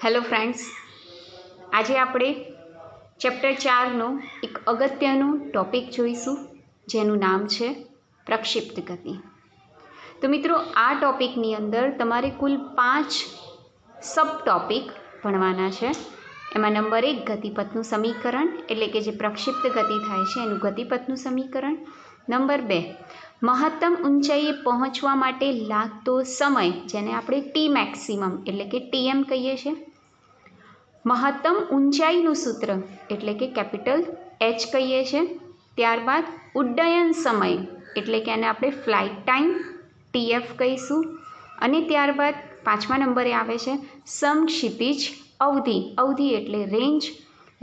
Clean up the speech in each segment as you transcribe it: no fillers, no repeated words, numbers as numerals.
Hello friends, આજે આપણે chapter 4નો એક અગત્યનું ટોપિક જોઈશું, જેનું નામ છે પ્રક્ષિપ્ત ગતિ. તો મિત્રો, આ ટોપિકની અંદર તમારે કુલ 5 સબ ટોપિક ભણવાના છે. એમાં નંબર 1 ગતિપથનું સમીકરણ, એટલે કે જે પ્રક્ષિપ્ત ગતિ થાય છે એનું ગતિપથનું સમીકરણ. નંબર 2 મહત્તમ ઊંચાઈએ પહોંચવા માટે લાગતો સમય, જેને આપણે ટી મેક્સિમમ એટલે કે ટીએમ કહીએ છીએ. મહત્તમ ઊંચાઈનું સૂત્ર એટલે કે કેપિટલ એચ કહીએ છીએ. ત્યારબાદ ઉડ્ડયન સમય એટલે કે આને આપણે ફ્લાઇટ ટાઈમ ટીએફ કહીશું. અને ત્યારબાદ 5મા નંબરે આવે છે સમક્ષિતિજ અવધિ. અવધિ એટલે રેન્જ.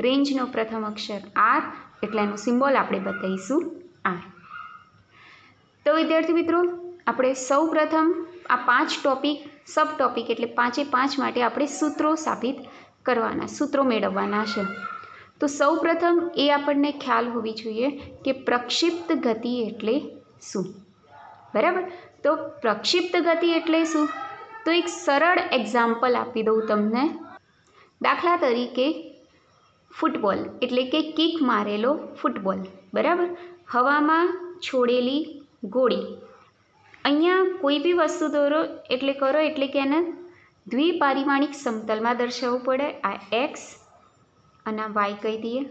રેન્જનો પ્રથમ અક્ષર આર, એટલે એનું સિમ્બોલ આપણે બતાવીશું આર. તો વિદ્યાર્થી મિત્રો, આપણે સૌ પ્રથમ આ 5 ટોપિક સબ ટોપિક એટલે 5 માટે આપણે સૂત્રો સાબિત કરવાના, સૂત્રો મેળવવાના છે. તો સૌ પ્રથમ એ આપણને ખ્યાલ હોવી જોઈએ કે પ્રક્ષિપ્ત ગતિ એટલે શું. બરાબર? તો પ્રક્ષિપ્ત ગતિ એટલે શું? તો એક સરળ એક્ઝામ્પલ આપી દઉં તમને. દાખલા તરીકે ફૂટબોલ એટલે કે કિક મારેલો ફૂટબોલ. બરાબર? હવામાં છોડેલી ગોળી. અહીંયા કોઈ બી વસ્તુ દોરો એટલે કરો એટલે કે એને દ્વિપારિમાણિક સમતલમાં દર્શાવવું પડે. આ એક્સ અને વાય કહી દઈએ.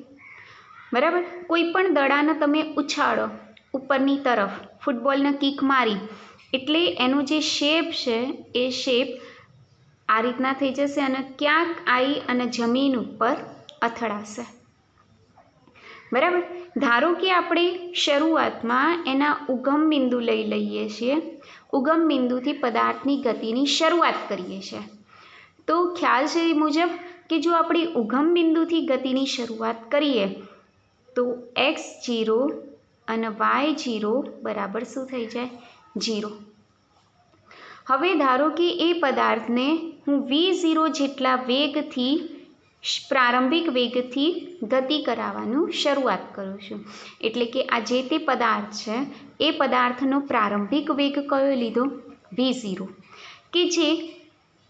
બરાબર? કોઈ પણ દડાને તમે ઉછાળો ઉપરની તરફ, ફૂટબોલને કિક મારી એટલે એનો જે શેપ છે એ શેપ આ રીતના થઈ જશે અને ક્યાંક આવી અને જમીન ઉપર અથડાશે. બરાબર? ધારો કે આપણે શરૂઆતમાં એના ઉગમ બિંદુ લઈ લઈએ છીએ. ઉગમ બિંદુથી પદાર્થની ગતિની શરૂઆત કરીએ છીએ. તો ખ્યાલ છે એ મુજબ કે જો આપણે ઉગમ બિંદુથી ગતિની શરૂઆત કરીએ તો x0 અને y0 બરાબર શું થઈ જાય? 0. હવે ધારો કે એ પદાર્થને હું v0 જેટલા વેગથી, પ્રારંભિક વેગથી ગતિ કરાવવાનું શરૂઆત કરું છું. એટલે કે આ જે તે પદાર્થ છે એ પદાર્થનો પ્રારંભિક વેગ કયો લીધો? v0, કે જે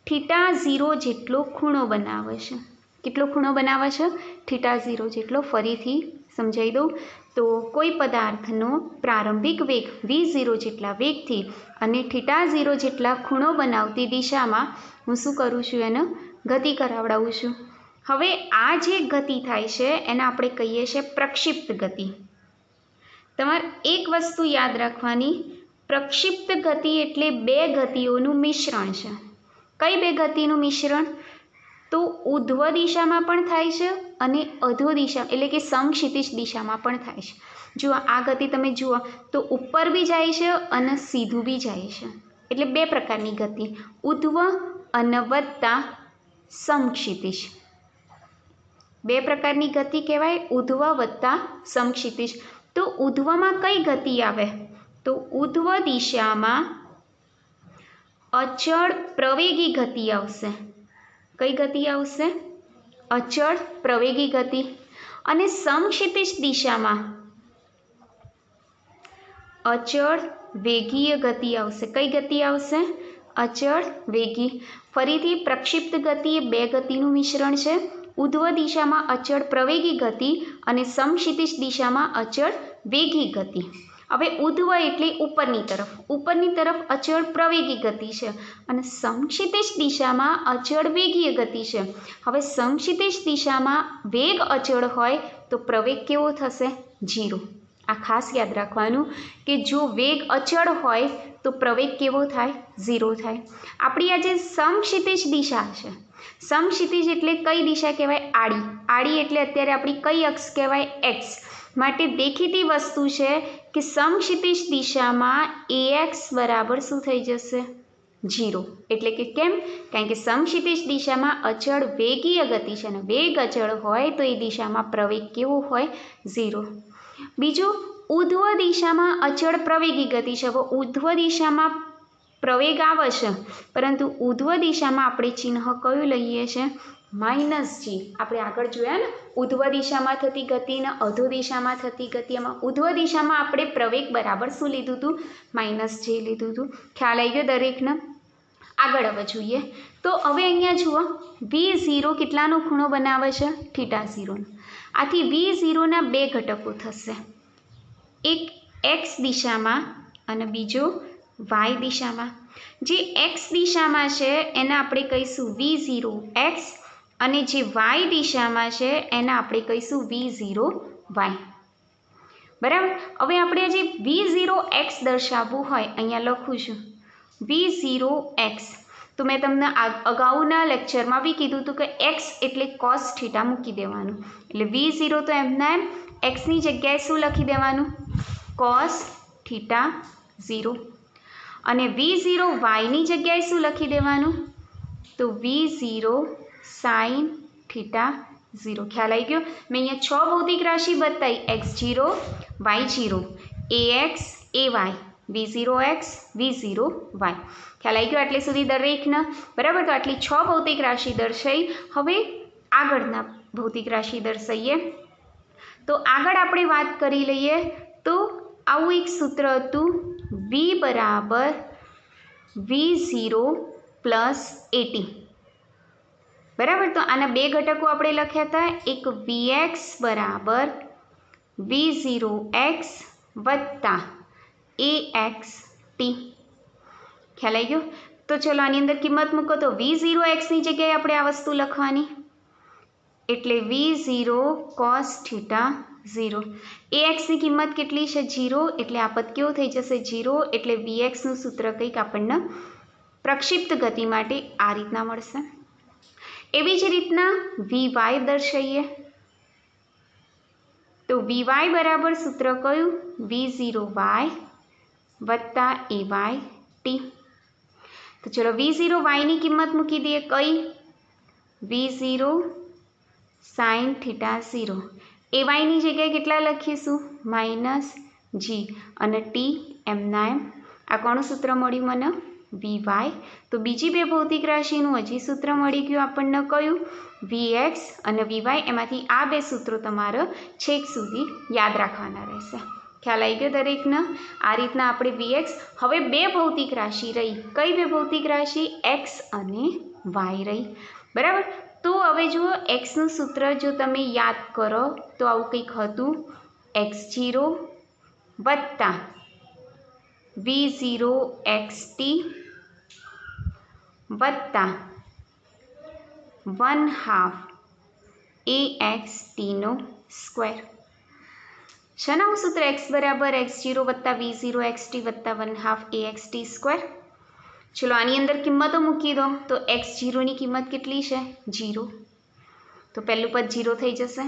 θ0 જેટલો ખૂણો બનાવે છે. કેટલો ખૂણો બનાવે છે? θ0 જેટલો. ફરીથી સમજાવી દઉં તો કોઈ પદાર્થનો પ્રારંભિક વેગ v0 જેટલા વેગથી અને θ0 જેટલા ખૂણો બનાવતી દિશામાં હું શું કરું છું? એને ગતિ કરાવડાવું છું. હવે આ જે ગતિ થાય છે એને આપણે કહીએ છીએ પ્રક્ષિપ્ત ગતિ. તમારે એક વસ્તુ યાદ રાખવાની, પ્રક્ષિપ્ત ગતિ એટલે 2 ગતિઓનું મિશ્રણ છે. કઈ 2 ગતિનું મિશ્રણ? તો ઉધ્વ દિશામાં પણ થાય છે અને અધો દિશા એટલે કે સમક્ષિતિજ દિશામાં પણ થાય છે. જુઓ, આ ગતિ તમે જુઓ તો ઉપર બી જાય છે અને સીધું બી જાય છે. એટલે 2 પ્રકારની ગતિ, ઉધ્વ અને વત્તા સમક્ષિતિજ. 2 પ્રકારની ગતિ કહેવાય, ઉધ્વ વત્તા સમક્ષિતિજ. તો ઉધ્વમાં કઈ ગતિ આવે? તો ઉધ્વ દિશામાં અચળ પ્રવેગી ગતિ આવશે. કઈ ગતિ આવશે? અચળ પ્રવેગી ગતિ. અને સમક્ષિતિજ દિશામાં અચળ વેગીય ગતિ આવશે. કઈ ગતિ આવશે? અચળ વેગી. ફરીથી પ્રક્ષિપ્ત ગતિ એ 2 ગતિનું મિશ્રણ છે. ઉધ્વ દિશામાં અચળ પ્રવેગી ગતિ અને સમક્ષિતિજ દિશામાં અચળ વેગી ગતિ. હવે ઉધ્વ એટલે ઉપરની તરફ અચળ પ્રવેગી ગતિ છે અને સમક્ષિતિજ દિશામાં અચળ વેગીય ગતિ છે. હવે સમક્ષિતિજ દિશામાં વેગ અચળ હોય તો પ્રવેગ કેવો થશે? 0. આ ખાસ યાદ રાખવાનું કે જો વેગ અચળ હોય તો પ્રવેગ કેવો થાય? 0 થાય. આપણી આ જે સમક્ષિતિજ દિશા છે, સમક્ષિતિજ એટલે કઈ દિશા કહેવાય? આડી. આડી એટલે અત્યારે આપણી કઈ અક્ષ કહેવાય? એક્સ. માટે દેખીતી વસ્તુ છે કે સમક્ષિતિજ દિશામાં ax બરાબર શું થઈ જશે? 0. એટલે કે કેમ? કારણ કે સમક્ષિતિજ દિશામાં અચળ વેગીય ગતિ છે અને વેગ અચળ હોય તો એ દિશામાં પ્રવેગ કેવો હોય? 0. બીજું, ઉધ્વ દિશામાં અચળ પ્રવેગી ગતિ છે. હવે ઉધ્વ દિશામાં પ્રવેગ આવે છે, પરંતુ ઉધ્વ દિશામાં આપણે ચિહ્ન કયું લઈએ છીએ? -g. આપણે આગળ જોયા ને, ઉધ્વ દિશામાં થતી ગતિ અને અધો દિશામાં થતી ગતિ. એમાં ઉધ્વ દિશામાં આપણે પ્રવેગ બરાબર શું લીધું હતું? -j લીધું હતું. ખ્યાલ આવી ગયો દરેકને? આગળ હવે જોઈએ તો હવે અહીંયા જુઓ V0 કેટલાનો ખૂણો બનાવે છે θ0નો। આથી V0ના બે ઘટકો થશે, એક x દિશામાં અને બીજો y દિશામાં। જે x દિશામાં છે એને આપણે કહીશું V0x અને જે y દિશામાં છે એને આપણે કહીશું V0y, બરાબર। હવે આપણે જે V0x દર્શાવવું હોય અહીંયા લખું છું V0x, તો મેં તમને અગાઉના લેક્ચરમાં બી કીધું હતું કે x એટલે cos θ મૂકી દેવાનું, એટલે V0 તો એમના એમ xની જગ્યાએ શું લખી દેવાનું cos θ0 અને V0yની જગ્યાએ શું લખી દેવાનું તો V0 sin θ0। ખ્યાલ આવી ગયો? મેં અહીંયા 6 ભૌતિક રાશિ બતાવી, x0 y0 ax ay V0x V0y, ખ્યાલ આવી ગયો એટલે સુધી દરેકના, બરાબર। તો આટલી 6 ભૌતિક રાશિ દર્શાવી। હવે આગળના ભૌતિક રાશિ દર્શાવીએ તો આગળ આપણે વાત કરી લઈએ તો આવું એક સૂત્ર હતું V બરાબર V0 પ્લસ 80, બરાબર। તો આના બે ઘટકો આપણે લખ્યા હતા, એક Vx બરાબર V0x વત્તા AXT, ખ્યાલ આવી ગયો? તો ચલો આની અંદર કિંમત મૂકો તો V0xની જગ્યાએ આપણે આ વસ્તુ લખવાની, એટલે V0 cos θ0, AXની કિંમત કેટલી છે 0, એટલે આ પદ કેવું થઈ જશે 0, એટલે Vxનું સૂત્ર કંઈક આપણને પ્રક્ષિપ્ત ગતિ માટે આ રીતના મળશે। એવી જ રીતના Vy દર્શાવીએ તો Vy બરાબર સૂત્ર કયું V0y વત્તા AYT। તો ચલો V0yની કિંમત મૂકી દઈએ, કઈ V0 sin θ0, AYની જગ્યાએ કેટલા લખીશું -g અને t એમના એમ, આ કોનું સૂત્ર મળ્યું મને Vy। તો બીજી બે ભૌતિક રાશિનું હજી સૂત્ર મળી ગયું આપણને, કયું Vx અને Vy, એમાંથી આ બે સૂત્રો તમારે છેક સુધી યાદ રાખવાના રહેશે। ખ્યાલ આવી ગયો દરેકને? આ રીતના આપણે Vx, હવે બે ભૌતિક રાશિ રહી, કઈ બે ભૌતિક રાશિ x અને y રહી, બરાબર। તો હવે જુઓ xનું સૂત્ર જો તમે યાદ કરો તો આવું કંઈક હતું x0 વત્તા V0xt વત્તા 1/2 AXTનો સ્ક્વેર। શેનાનું સૂત્ર x બરાબર x0 વત્તા V0xt વત્તા 1/2 AXT સ્ક્વેર। ચલો આની અંદર કિંમતો મૂકી દો તો x0ની કિંમત કેટલી છે 0, તો પહેલું પદ 0 થઈ જશે।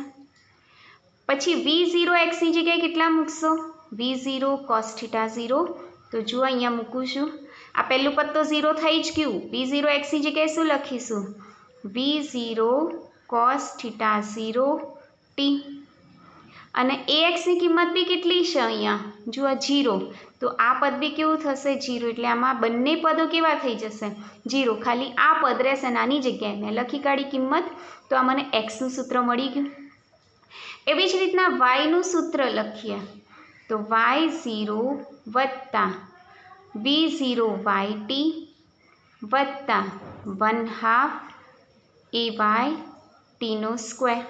પછી V0xની જગ્યાએ કેટલા મૂકશો V0 cos θ0, તો જુઓ અહીંયા મૂકું છું, આ પહેલું પદ તો 0 થઈ જ ગયું, V0xની જગ્યાએ શું લખીશું V0 cos θ0 t, અને AXની કિંમત બી કેટલી છે અહીંયા જુઓ 0, તો આ પદ બી કેવું થશે 0, એટલે આમાં બંને પદો કેવા થઈ જશે 0, ખાલી આ પદ રહેશે નાની જગ્યાએ મેં લખી કાઢી કિંમત, તો આ મને xનું સૂત્ર મળી ગયું। એવી જ રીતના yનું સૂત્ર લખીએ તો y0 વત્તા V0yt વત્તા 1/2 AYTનો સ્ક્વેર।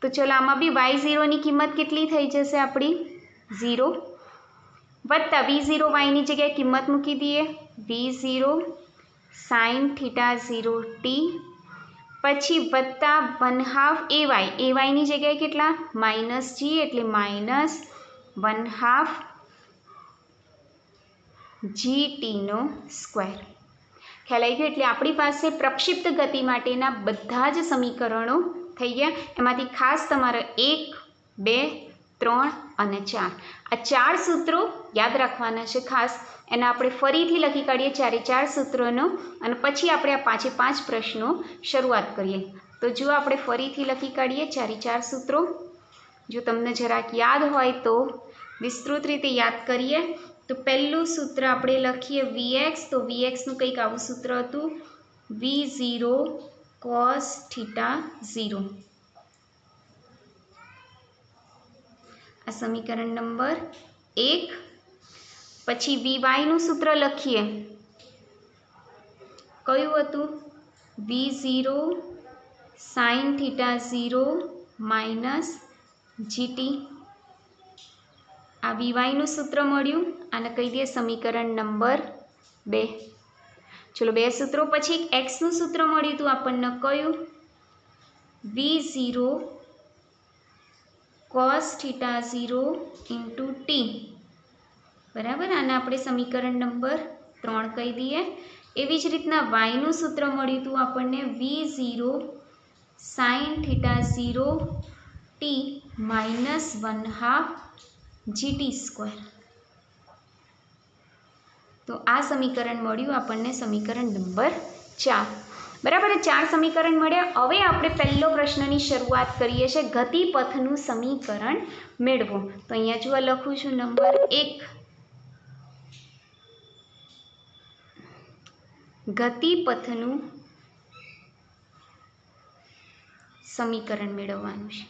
તો ચલો આમાં બી y0ની કિંમત કેટલી થઈ જશે આપણી 0 વત્તા V0yની જગ્યાએ કિંમત મૂકી દઈએ V0 sin θ0t, પછી વત્તા 1/2 AYની જગ્યાએ કેટલા -g એટલે -1/2 GTનો સ્ક્વેર। ખ્યાલ આવી ગયો? એટલે આપણી પાસે પ્રક્ષિપ્ત ગતિ માટેના બધા જ સમીકરણો થઈ ગયા। એમાંથી ખાસ તમારે 1, 2, 3 અને 4 આ 4 સૂત્રો યાદ રાખવાના છે ખાસ, એના આપણે ફરીથી લખી કાઢીએ ચારે 4 સૂત્રોનો, અને પછી આપણે આ 5 એ 5 પ્રશ્નો શરૂઆત કરીએ। તો જો આપણે ફરીથી લખી કાઢીએ ચારે 4 સૂત્રો, જો તમને જરાક યાદ હોય તો વિસ્તૃત રીતે યાદ કરીએ। તો પહેલું સૂત્ર આપણે લખીએ Vx, તો Vxનું કંઈક આવું સૂત્ર હતું V0 cos θ0, આ સમીકરણ નંબર 1। પછી Vyનું સૂત્ર લખીએ કયું હતું? V0 sin θ0 minus GT. આ VYનું સૂત્ર મળ્યું. આને કહી દઈએ સમીકરણ નંબર 2. ચલો 2 સૂત્રો પછી Xનું સૂત્ર મળ્યું હતું આપણને કયું? V0 cos θ0 into T. બરાબર, આને આપણે સમીકરણ નંબર 3 કહી દઈએ. એવી જ રીતના Yનું સૂત્ર મળ્યું હતું આપણને V0 sin θ0 T minus 1/2 GT². તો આ સમીકરણ મળ્યું આપણને સમીકરણ નંબર 4. બરાબર, 4 સમીકરણ મળ્યા. હવે આપણે પહેલો પ્રશ્નની શરૂઆત કરીએ છીએ. ગતિપથનું સમીકરણ મેળવો. તો અહીંયા જો લખું છું નંબર 1. ગતિપથનું સમીકરણ મેળવવાનું છે.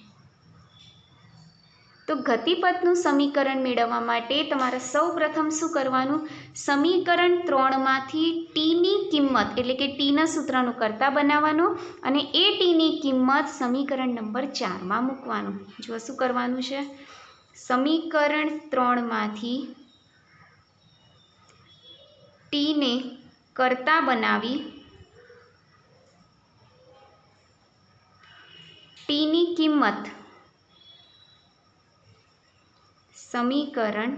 તો ગતિપથનું સમીકરણ મેળવવા માટે તમારે સૌપ્રથમ શું કરવાનું? સમીકરણ 3માંથી ટીની કિંમત એટલે કે ટીના સૂત્રનું કરતા બનાવવાનું અને એ ટીની કિંમત સમીકરણ નંબર 4માં મૂકવાનું. જો શું કરવાનું છે? સમીકરણ 3માંથી ટીને કરતા બનાવી ટીની કિંમત સમીકરણ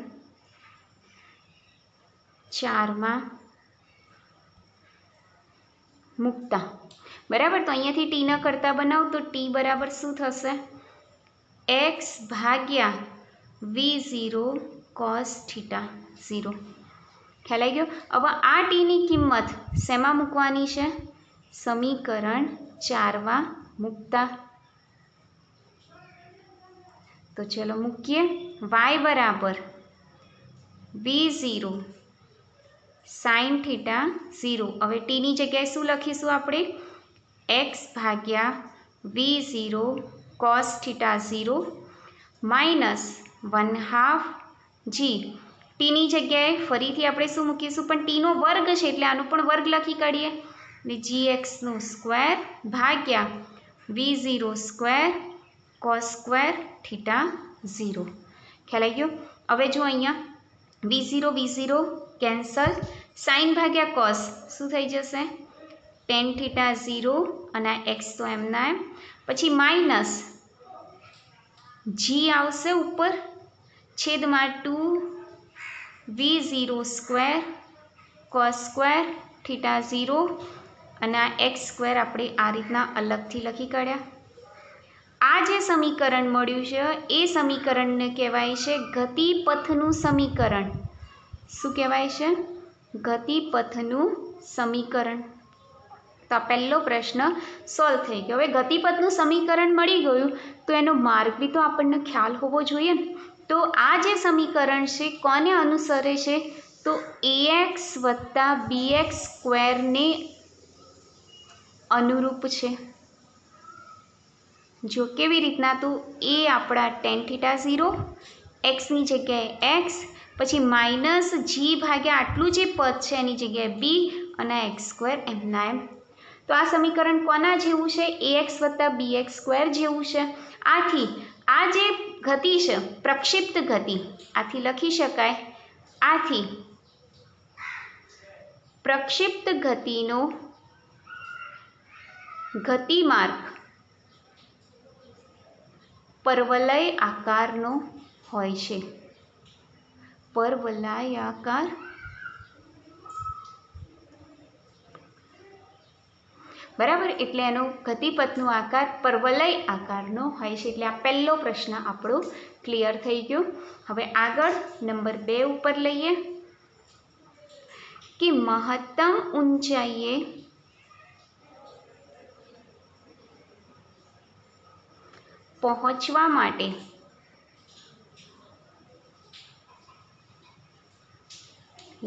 4માં મૂકતા. બરાબર, તો અહીંયાથી ટીના કરતા બનાવ તો ટી બરાબર શું થશે? x ભાગ્યા V0 cos θ0. ખ્યાલ આવી ગયો? હવે આ ટીની કિંમત શેમાં મૂકવાની છે? સમીકરણ 4માં મૂકતા. તો ચલો મૂકીએ. y બરાબર V0 sin θ0. હવે ટીની જગ્યાએ શું લખીશું આપણે? x ભાગ્યા V0 cos θ0 માઇનસ 1/2 g. ટીની જગ્યાએ ફરીથી આપણે શું મૂકીશું? પણ ટીનો વર્ગ છે એટલે આનો પણ વર્ગ લખી કાઢીએ. એટલે gx² ભાગ્યા V0² cos² θ0. ખ્યાલ આવી ગયો? હવે જો અહીંયા V0 કેન્સલ, સાઇન ભાગ્યા કોસ શું થઈ જશે? tan θ0 અને x તો એમના એમ. પછી માઇનસ g આવશે ઉપર છેદમાં 2 V0² cos² θ0 અને આ x² આપણે આ રીતના અલગથી લખી કાઢ્યા. આ જે સમીકરણ મળ્યું છે એ સમીકરણને કહેવાય છે ગતિપથનું સમીકરણ. શું કહેવાય છે? ગતિપથનું સમીકરણ. તો આ પહેલો પ્રશ્ન સોલ્વ થઈ ગયો. હવે ગતિપથનું સમીકરણ મળી ગયું તો એનો માર્ગ બી તો આપણને ખ્યાલ હોવો જોઈએ ને. તો આ જે સમીકરણ છે કોને અનુસરે છે? તો ax + bx² ને અનુરૂપ છે. જો કેવી રીતના? તો એ આપણા tan θ0, xની જગ્યાએ x, પછી માઇનસ g ભાગ્યા આટલું જે પદ છે એની જગ્યાએ b અને x² એમના એમ. તો આ સમીકરણ કોના જેવું છે? ax + bx² જેવું છે. આથી આ જે ગતિ છે પ્રક્ષિપ્ત ગતિ, આથી લખી શકાય. આથી પ્રક્ષિપ્ત ગતિનો ગતિમાર્ગ પરવલય આકારનો હોય છે. પરવલયાકાર. બરાબર, એટલે એનો ગતિપથનો આકાર પરવલય આકારનો હોય છે. એટલે આ પહેલો પ્રશ્ન આપણો ક્લિયર થઈ ગયો. હવે આગળ નંબર 2 ઉપર લઈએ કે મહત્તમ ઊંચાઈએ પહોંચવા માટે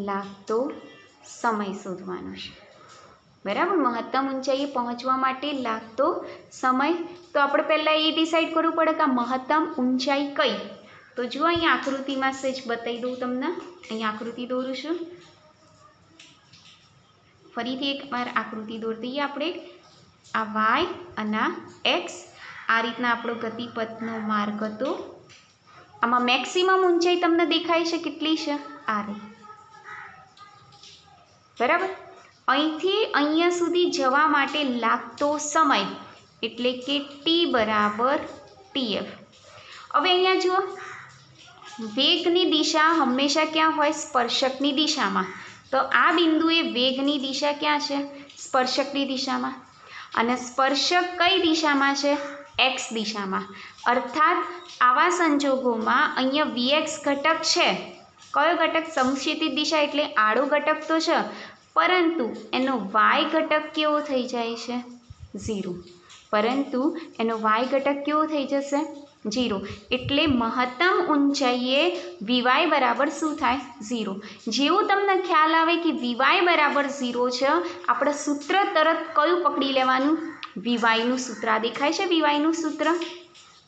લાગતો સમય શોધવાનો છે. બરાબર, મહત્તમ ઊંચાઈએ પહોંચવા માટે લાગતો સમય. તો આપણે પહેલાં એ ડિસાઈડ કરવું પડે કે આ મહત્તમ ઊંચાઈ કઈ. તો જુઓ અહીંયા આકૃતિમાં સહેજ બતાવી દઉં તમને. અહીંયા આકૃતિ દોરું છું. ફરીથી એકવાર આકૃતિ દોરી દઈએ આપણે. આ વાય અને આ એક્સ. આ રીતના આપણો ગતિપથનો માર્ગ હતો. આમાં મેક્સિમમ ઊંચાઈ તમને દેખાય છે કેટલી છે? આ રહી. બરાબર. અહીંથી અહીંયા સુધી જવા માટે લાગતો સમય એટલે કે ટી બરાબર ટીએફ. હવે અહીંયા જુઓ, વેગની દિશા હંમેશા ક્યાં હોય? સ્પર્શકની દિશામાં. તો આ બિંદુએ વેગની દિશા ક્યાં છે? સ્પર્શકની દિશામાં. અને સ્પર્શક કઈ દિશામાં છે? એક્સ દિશામાં. અર્થાત આવા સંજોગોમાં અહીંયા વીએક્સ ઘટક છે. કયો ઘટક? સમક્ષિતિજ દિશા એટલે આડો ઘટક તો છે, પરંતુ એનો વાય ઘટક કેવો થઈ જાય છે? 0. પરંતુ એનો વાય ઘટક કેવો થઈ જશે? 0. એટલે મહત્તમ ઊંચાઈએ વીવાય બરાબર શું થાય? 0. જેવું તમને ખ્યાલ આવે કે વીવાય બરાબર 0 છે, આપણે સૂત્ર તરત કયું પકડી લેવાનું? વીવાયનું સૂત્ર. આ દેખાય છે વીવાયનું સૂત્ર?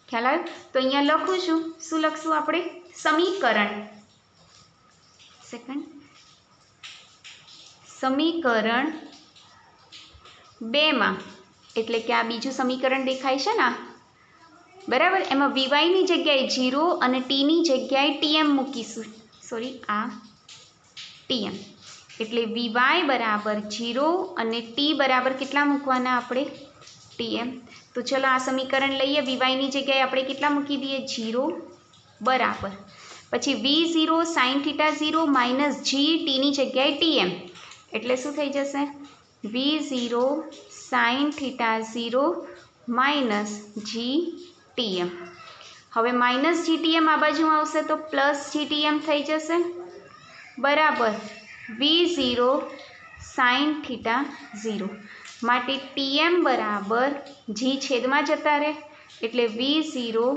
ખ્યાલ આવ્યો? તો અહીંયા લખું છું. શું લખશું આપણે? સમીકરણ. સમીકરણ 2 માં, એટલે કે આ બીજું સમીકરણ દેખાય છે ને, બરાબર. એમાં વીવાયની જગ્યાએ 0 અને ટીની જગ્યાએ ટીએમ મૂકીશું. સોરી, આ ટીએમ. એટલે વીવાય બરાબર 0 અને ટી બરાબર કેટલા મૂકવાના આપણે? ટીએમ. તો ચલો આ સમીકરણ લઈએ. વીવાયની જગ્યાએ આપણે કેટલા મૂકી દઈએ? 0 બરાબર. પછી V0 sin θ0 માઇનસ જી ટીની જગ્યાએ ટીએમ. એટલે શું થઈ જશે? V0 sin θ0 માઇનસ જી ટીએમ. હવે માઇનસ જીટીએમ આ બાજુ આવશે તો પ્લસ જીટીએમ થઈ જશે, બરાબર. V0 sin θ0 માટે ટીએમ બરાબર જી છેદમાં જતા રહે, એટલે V0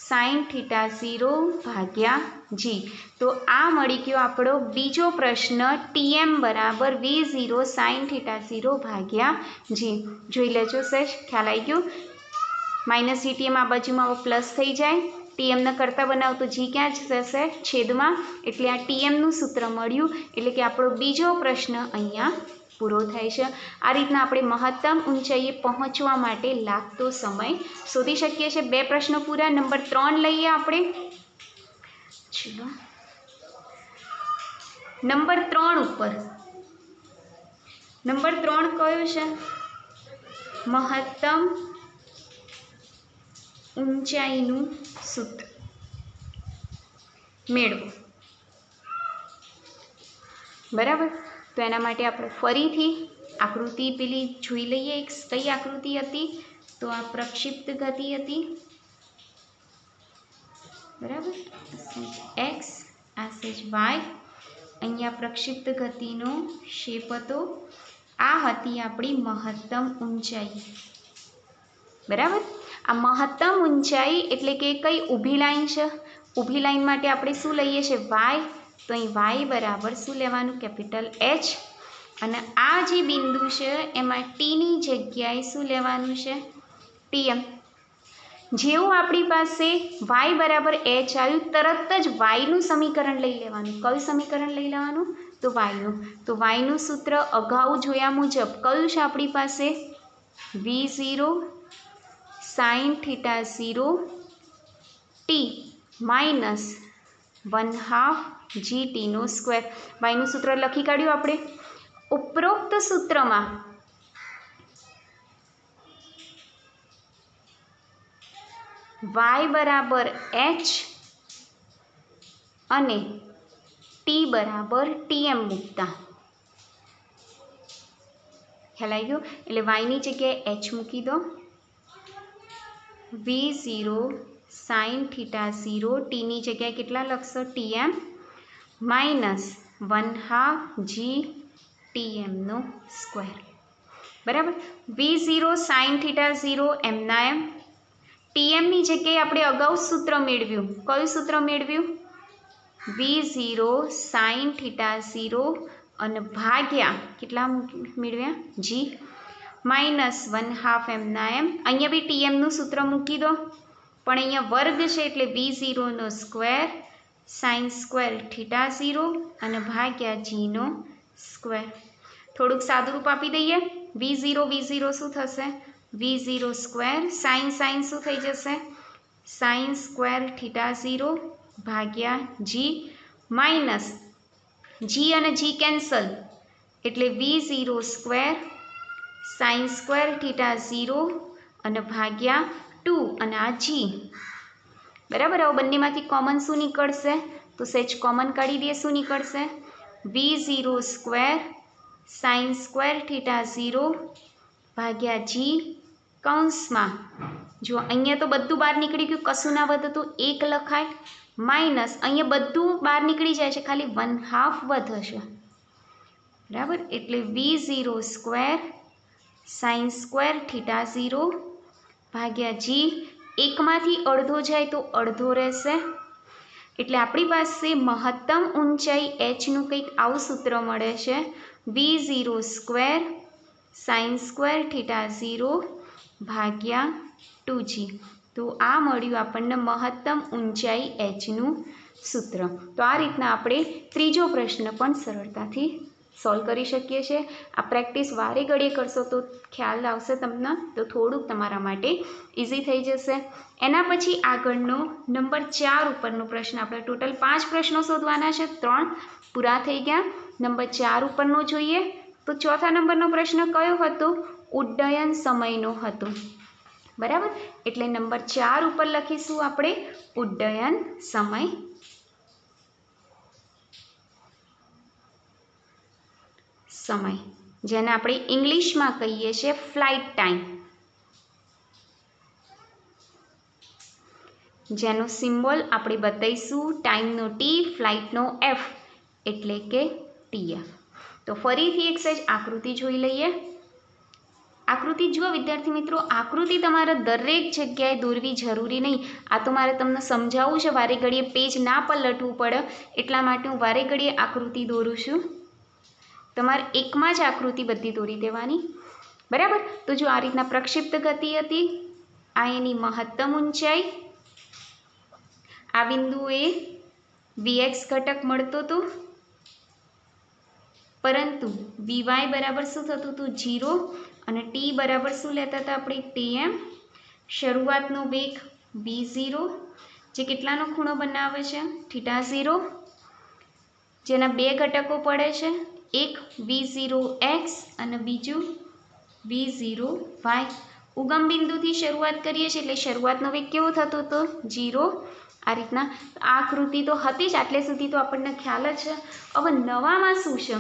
sin θ0 ભાગ્યા જી. તો આ મળી ગયો આપણો બીજો પ્રશ્ન. ટીએમ બરાબર V0 sin θ0 ભાગ્યા જી. જોઈ લેજો સર, ખ્યાલ આવી ગયો? માઇનસ જીટીએમ આ બાજુમાં પ્લસ થઈ જાય. ટીએમને કરતાં બનાવ તો જી ક્યાં જશે? છેદમાં. એટલે આ ટીએમનું સૂત્ર મળ્યું. એટલે કે આપણો બીજો પ્રશ્ન અહીંયા પૂરો થાય છે. આ રીતના આપણે મહત્તમ ઊંચાઈએ પહોંચવા માટે લાગતો સમય શોધી શકીએ છીએ. 2 પ્રશ્નો પૂરા. નંબર 3 લઈએ આપણે. ચલો, નંબર 3 ઉપર. નંબર 3 કયો છે? મહત્તમ ઊંચાઈનું સૂત્ર મેળવો. બરાબર. તો એના માટે આપણે ફરીથી આકૃતિ પેલી જોઈ લઈએ. કઈ આકૃતિ હતી? તો આ પ્રક્ષિપ્ત ગતિ હતી, બરાબર. એક્સ, આ સેજ વાય. અહીંયા પ્રક્ષિપ્ત ગતિનો શેપ હતો. આ હતી આપણી મહત્તમ ઊંચાઈ, બરાબર. આ મહત્તમ ઊંચાઈ એટલે કે કઈ? ઊભી લાઈન છે. ઊભી લાઈન માટે આપણે શું લઈએ છીએ? વાય. તો અહીં વાય બરાબર શું લેવાનું? Capital H. અને આ જે બિંદુ છે એમાં ટીની જગ્યાએ શું લેવાનું છે? ટીએમ. જેવું આપણી પાસે વાય બરાબર એચ આવ્યું, તરત જ વાયનું સમીકરણ લઈ લેવાનું. કયું સમીકરણ લઈ લેવાનું? તો વાયનું. તો વાયનું સૂત્ર અગાઉ જોયા મુજબ કયું છે આપણી પાસે? V0 sin θ0 T minus 1/2 GT² વાયનું સૂત્ર લખી કાઢ્યું આપણે. ઉપરોક્ત સૂત્રમાં y બરાબર h અને t બરાબર tm મૂકતા ખ્યાલ આવી ગયો? એટલે વાયની જગ્યાએ h મૂકી દો. V0 sin θ0 ટીની જગ્યાએ કેટલા લખશો? tm minus 1/2 GTm². બરાબર. V0 sin θ0 એમના એમ. ટીએમની જગ્યાએ આપણે અગાઉ સૂત્ર મેળવ્યું. કયું સૂત્ર મેળવ્યું? V0 sin θ0 અને ભાગ્યા કેટલા મેળવ્યા? જી માઇનસ 1/2 એમના એમ. અહીંયા બી ટીએમનું સૂત્ર મૂકી દો, પણ અહીંયા વર્ગ છે એટલે V0² sin² θ0 અને ભાગ્યા G². થોડુંક સાદું રૂપ આપી દઈએ. v0 શું થશે? v0 સ્ક્વેર સાઇન શું થઈ જશે? સાઇન સ્ક્વેર થીટા 0 ભાગ્યા જી માઇનસ જી અને જી કેન્સલ એટલે v0 square sine square theta 0 અને ભાગ્યા 2 અને આ જી. બરાબર. હવે બંનેમાંથી કોમન શું નીકળશે? તો સહેજ કોમન કાઢી દઈએ. શું નીકળશે? v0 square sine square theta 0 ભાગ્યા જી કૌંસમાં જો અહીંયા તો બધું બહાર નીકળી ગયું, કશું ના વધે તો 1 લખાય, માઇનસ અહીંયા બધું બહાર નીકળી જાય છે, ખાલી 1/2 વધશે. બરાબર. એટલે v0 square sine square theta 0 ભાગ્યા જી, એકમાંથી અડધો જાય તો અડધો રહેશે. એટલે આપણી પાસે મહત્તમ ઊંચાઈ એચનું કંઈક આવું સૂત્ર મળે છે, v0 square sine square theta 0 ભાગ્યા 2g. તો આ મળ્યું આપણને મહત્તમ ઊંચાઈ એચનું સૂત્ર. તો આ રીતના આપણે ત્રીજો પ્રશ્ન પણ સરળતાથી સોલ્વ કરી શકીએ છીએ. આ પ્રેક્ટિસ વારે ઘડીએ કરશો તો ખ્યાલ આવશે તમને, તો થોડુંક તમારા માટે ઇઝી થઈ જશે. એના પછી આગળનો નંબર 4 ઉપરનો પ્રશ્ન. આપણે ટોટલ 5 પ્રશ્નો શોધવાના છે, 3 પૂરા થઈ ગયા. નંબર 4 ઉપરનો જોઈએ તો ચોથા નંબરનો પ્રશ્ન કયો હતો? ઉડ્ડયન સમયનો હતો. બરાબર. એટલે નંબર 4 ઉપર લખીશું આપણે ઉડ્ડયન સમય. જેને આપણે ઇંગ્લિશમાં કહીએ છીએ ફ્લાઇટ ટાઈમ, જેનો સિમ્બોલ આપણે બતાવીશું ટાઈમનો ટી, ફ્લાઇટનો એફ, એટલે કે ટીએફ. તો ફરીથી એક સહેજ આકૃતિ જોઈ લઈએ. આકૃતિ જુઓ વિદ્યાર્થી મિત્રો. આકૃતિ તમારે દરેક જગ્યાએ દોરવી જરૂરી નહીં. આ તો મારે તમને સમજાવવું છે, વારે ઘડીએ પેજ ના પલટવું પડે એટલા માટે હું વારે ઘડીએ આકૃતિ દોરું છું. તમારે એકમાં જ આકૃતિ બધી દોરી દેવાની. બરાબર. તો જો આ રીતના પ્રક્ષિપ્ત ગતિ હતી, આ એની મહત્તમ ઊંચાઈ, આ બિંદુએ vx ઘટક મળતો હતો, પરંતુ vy બરાબર શું થતું હતું? 0, અને ટી બરાબર શું લેતા હતા આપણે? tm. શરૂઆતનો વેગ v0 જે કેટલાનો ખૂણો બનાવે છે? થીટા 0, જેના બે ઘટકો પડે છે, એક v0x અને બીજું v0y. ઉગમ બિંદુથી શરૂઆત કરીએ છીએ એટલે શરૂઆતનો વેગ કેવો થતો હતો? 0. આ રીતના આ આકૃતિ તો હતી જ, આટલે સુધી તો આપણને ખ્યાલ જ છે. હવે નવામાં શું છે?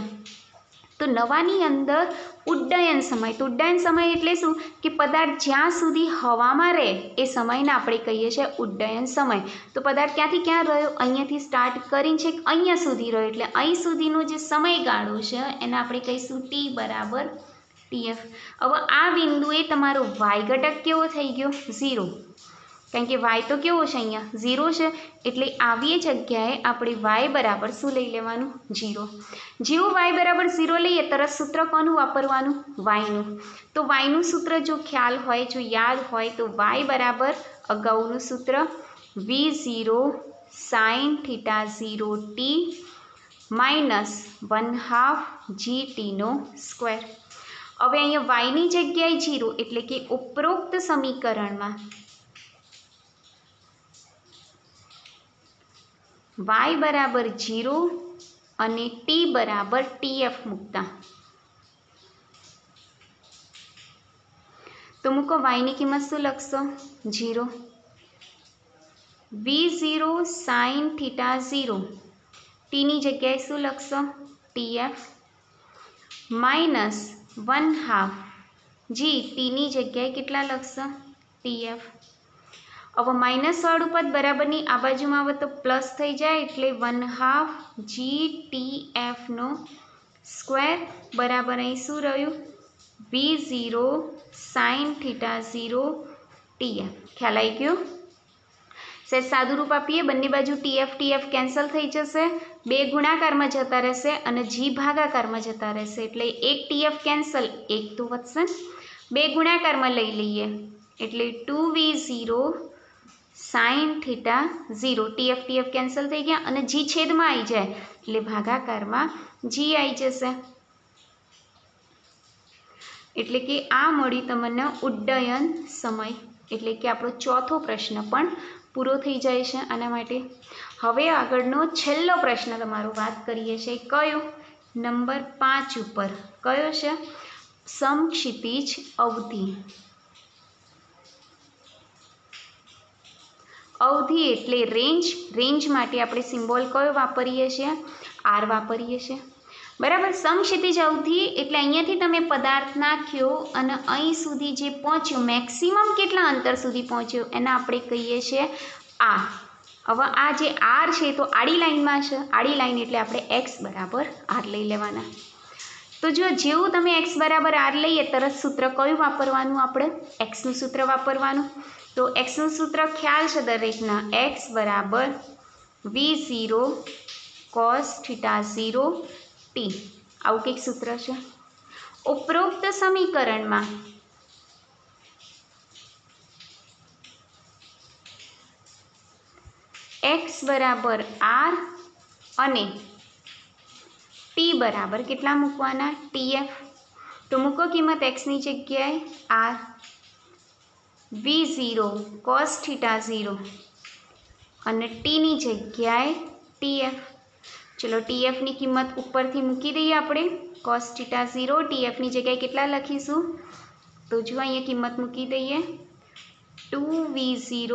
તો નવાની અંદર ઉડ્ડયન સમય. તો ઉડ્ડયન સમય એટલે શું? કે પદાર્થ જ્યાં સુધી હવામાં રહે એ સમયને આપણે કહીએ છીએ ઉડ્ડયન સમય. તો પદાર્થ ક્યાંથી ક્યાં રહ્યો? અહીંયાથી સ્ટાર્ટ કરીને છે અહીંયા સુધી રહ્યો, એટલે અહીં સુધીનો જે સમયગાળો છે એને આપણે કહીશું ટી બરાબર ટીએફ. હવે આ બિંદુએ તમારો વાય ઘટક કેવો થઈ ગયો? 0. કારણ કે વાય તો કેવો છે? અહીંયા 0 છે. એટલે આવી જગ્યાએ આપણે વાય બરાબર શું લઈ લેવાનું? 0. જેવું વાય બરાબર 0 લઈએ તરત સૂત્ર કોનું વાપરવાનું? વાયનું. તો વાયનું સૂત્ર જો ખ્યાલ હોય, જો યાદ હોય તો વાય બરાબર અગાઉનું સૂત્ર v0 sine theta 0 T minus 1/2 gt/2. હવે અહીંયા વાયની જગ્યાએ 0, એટલે કે ઉપરોક્ત સમીકરણમાં y બરાબર 0 અને t બરાબર tf મૂકતા. તો મૂકો y ની કિંમત શું લખશો? 0. v0 સાઇન થીટા 0 t ની જગ્યાએ શું લખશો? tf માઇનસ 1/2 g t ની જગ્યાએ કેટલા લખશો? tf. હવે માઇનસ વાળું પદ બરાબરની આ બાજુમાં આવે તો પ્લસ થઈ જાય, એટલે 1/2 gtf² બરાબર અહીં શું રહ્યું? v0 sine theta 0 tf. ખ્યાલ આવી ગયો? સહેજ સાદું રૂપ આપીએ. બંને બાજુ tf કેન્સલ થઈ જશે, 2 ગુણાકારમાં જતા રહેશે અને g ભાગાકારમાં જતા રહેશે, એટલે એક tf કેન્સલ, એક તો વધશે. 2 ગુણાકારમાં લઈ લઈએ એટલે 2v0 sine theta 0. tf cancel થઈ ગયા અને g છેદમાં આવી જાય એટલે ભાગાકારમાં g આવી જશે. એટલે કે આ મળી તમને ઉડ્ડયન સમય, એટલે કે આપણો ચોથો પ્રશ્ન પણ પૂરો થઈ જાય છે આના માટે. હવે આગળનો છેલ્લો પ્રશ્ન તમારો વાત કરીએ છીએ, કયો? નંબર 5 ઉપર કયો છે? સમક્ષિતિજ અવધિ. અવધિ એટલે રેન્જ. રેન્જ માટે આપણે સિમ્બોલ કયો વાપરીએ છીએ? આર વાપરીએ છીએ, બરાબર. સમક્ષિતિજ અવધિ એટલે અહીંયાથી તમે પદાર્થ નાખ્યો અને અહીં સુધી જે પહોંચ્યો, મેક્સિમમ કેટલા અંતર સુધી પહોંચ્યો એને આપણે કહીએ છીએ આર. હવે આ જે આર છે તો આડી લાઈનમાં છે, આડી લાઈન એટલે આપણે એક્સ બરાબર આર લઈ લેવાના. તો જો જેવું તમે એક્સ બરાબર આર લઈએ તરત સૂત્ર કયું વાપરવાનું? આપણે એક્સનું સૂત્ર વાપરવાનું. તો એક્સનું સૂત્ર ખ્યાલ છે દરેકના, એક્સ બરાબર V0 cos θ0 t, આવું કંઈક સૂત્ર છે. ઉપરોક્ત સમીકરણમાં એક્સ બરાબર આર અને ટી બરાબર કેટલા મૂકવાના? TF. તો મૂકો કિંમત એક્સની જગ્યાએ આર, V0 cos θ0 અને ટીની જગ્યાએ TF. ચલો TFની કિંમત ઉપરથી મૂકી દઈએ આપણે. cos θ0 TFની જગ્યાએ કેટલા લખીશું? તો જો અહીંયા કિંમત મૂકી દઈએ, 2V0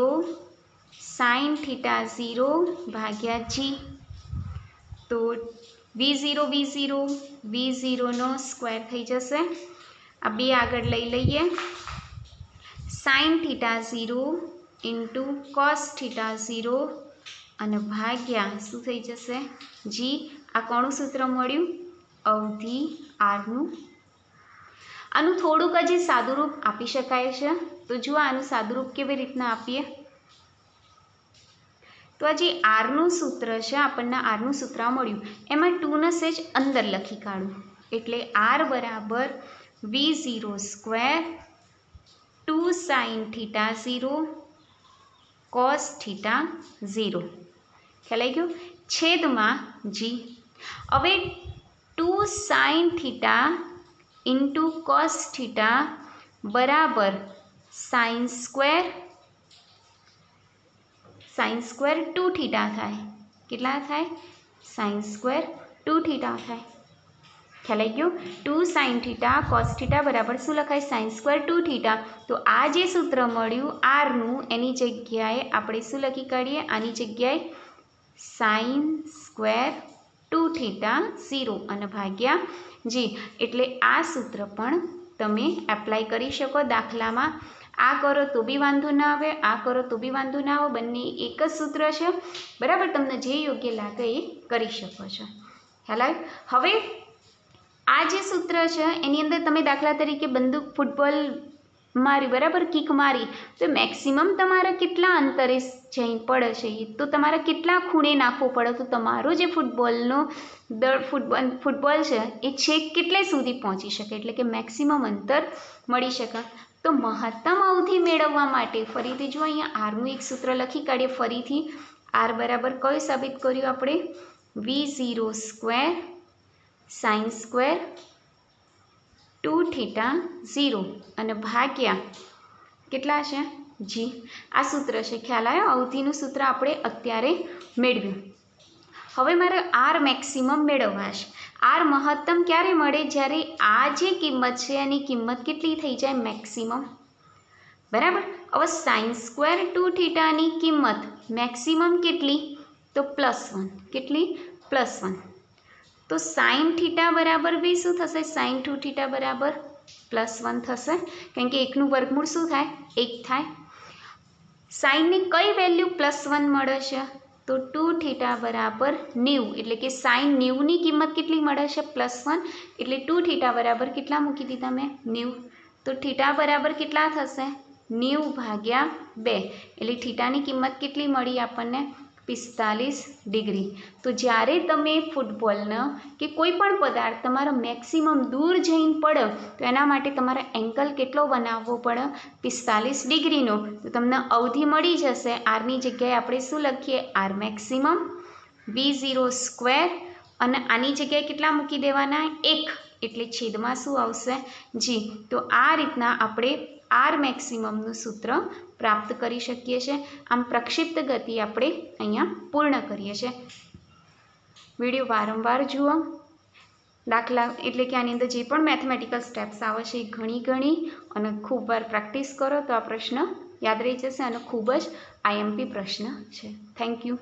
sin θ0 ભાગ્યા G. તો V0 નો સ્ક્વેર થઈ જશે. આ બે આગળ લઈ લઈએ, sin θ0 ઇન્ટુ cos θ0 અને ભાગ્યા શું થઈ જશે? G. આ કોનું સૂત્ર મળ્યું? અવધિ આરનું. આનું થોડુંક હજી સાદુરૂપ આપી શકાય છે. તો જુઓ આનું સાદુરૂપ કેવી રીતના આપીએ. તો આ જે આરનું સૂત્ર છે, આપણને આરનું સૂત્ર મળ્યું, એમાં 2 ને સેજ અંદર લખી કાઢું. એટલે આર બરાબર V0 સ્ક્વેર 2 sin θ0 cos θ0. ખ્યાલ આવી ગયો? છેદમાં G. હવે 2 sin θ ઇન્ટુ cos θ બરાબર sin સ્ક્વેર 2θ થાય. કેટલા થાય? sin સ્ક્વેર 2θ થાય. ખ્યાલ આવી ગયો? 2 sin θ cos θ બરાબર શું લખાય? sin square 2θ. તો આ જે સૂત્ર મળ્યું આરનું, એની જગ્યાએ આપણે શું લખી કાઢીએ? આની જગ્યાએ sin સ્ક્વેર 2θ0 અને ભાગ્યા G. એટલે આ સૂત્ર પણ તમે એપ્લાય કરી શકો દાખલામાં. આ કરો તો બી વાંધો ના આવે, આ કરો તો બી વાંધો ના આવે, બંને એક જ સૂત્ર છે, બરાબર. તમને જે યોગ્ય લાગે એ કરી શકો છો. ખ્યાલ આવે? હવે આ જે સૂત્ર છે એની અંદર તમે દાખલા તરીકે બંદૂક ફૂટબોલ મારી, બરાબર, કિક મારી, તો મેક્સિમમ તમારે કેટલા અંતરે જઈ પડે છે, તો તમારે કેટલા ખૂણે નાખવો પડે, તો તમારો જે ફૂટબોલનો ફૂટબોલ છે એ છેક કેટલે સુધી પહોંચી શકે, એટલે કે મેક્સિમમ અંતર મળી શકે. તો મહત્તમ અવધિ મેળવવા માટે ફરીથી જો અહીંયા આરનું એક સૂત્ર લખી કાઢીએ. ફરીથી આર બરાબર કયું સાબિત કર્યું આપણે? V0 સ્ક્વેર sin સ્ક્વેર 2θ0 અને ભાગ્યા કેટલા છે? G. આ સૂત્ર છે. ખ્યાલ આવ્યો? અવધિનું સૂત્ર આપણે અત્યારે મેળવ્યું. હવે મારે આર મેક્સિમમ મેળવવા છે. આર મહત્તમ ક્યારે મળે? જ્યારે આ જે કિંમત છે એની કિંમત કેટલી થઈ જાય? મેક્સિમમ, બરાબર. હવે sin સ્ક્વેર 2θની કિંમત મેક્સિમમ કેટલી? તો +1. કેટલી? +1. તો sin θ બરાબર બી શું થશે? sin 2θ બરાબર +1 થશે, કારણ કે એકનું વર્ગમૂળ શું થાય? 1 થાય. સાઇનની કઈ વેલ્યુ +1 મળે છે? તો 2θ બરાબર 90, એટલે કે sin 90ની કિંમત કેટલી મળે છે? +1. એટલે 2θ બરાબર કેટલા મૂકી દીધા મેં? 90. તો θ બરાબર કેટલા થશે? 90 ભાગ્યા 2, એટલે થીટાની કિંમત કેટલી મળી આપણને? 45 ડિગ્રી. તો જ્યારે તમે ફૂટબોલનો કે કોઈ પણ પદાર્થ તમારો મેક્સિમમ દૂર જઈને પડે તો એના માટે તમારે એંગલ કેટલો બનાવવો પડે? 45 ડિગ્રીનો. તો તમને અવધિ મળી જશે. આરની જગ્યાએ આપણે શું લખીએ? આર મેક્સિમમ V0 સ્ક્વેર અને આની જગ્યાએ કેટલા મૂકી દેવાના? 1, એટલે છેદમાં શું આવશે જી। તો આ રીતના આપણે આર મેક્સિમમનું સૂત્ર પ્રાપ્ત કરી શકીએ છીએ। આમ પ્રક્ષિપ્ત ગતિ આપણે અહીંયા પૂર્ણ કરીએ છીએ। વિડીયો વારંવાર જુઓ, દાખલા એટલે કે આની અંદર જે પણ મેથમેટિકલ સ્ટેપ્સ આવે છે એ ઘણી અને ખૂબ વાર પ્રેક્ટિસ કરો તો આ પ્રશ્ન યાદ રહી જશે અને ખૂબ જ આઈએમપી પ્રશ્ન છે। Thank you.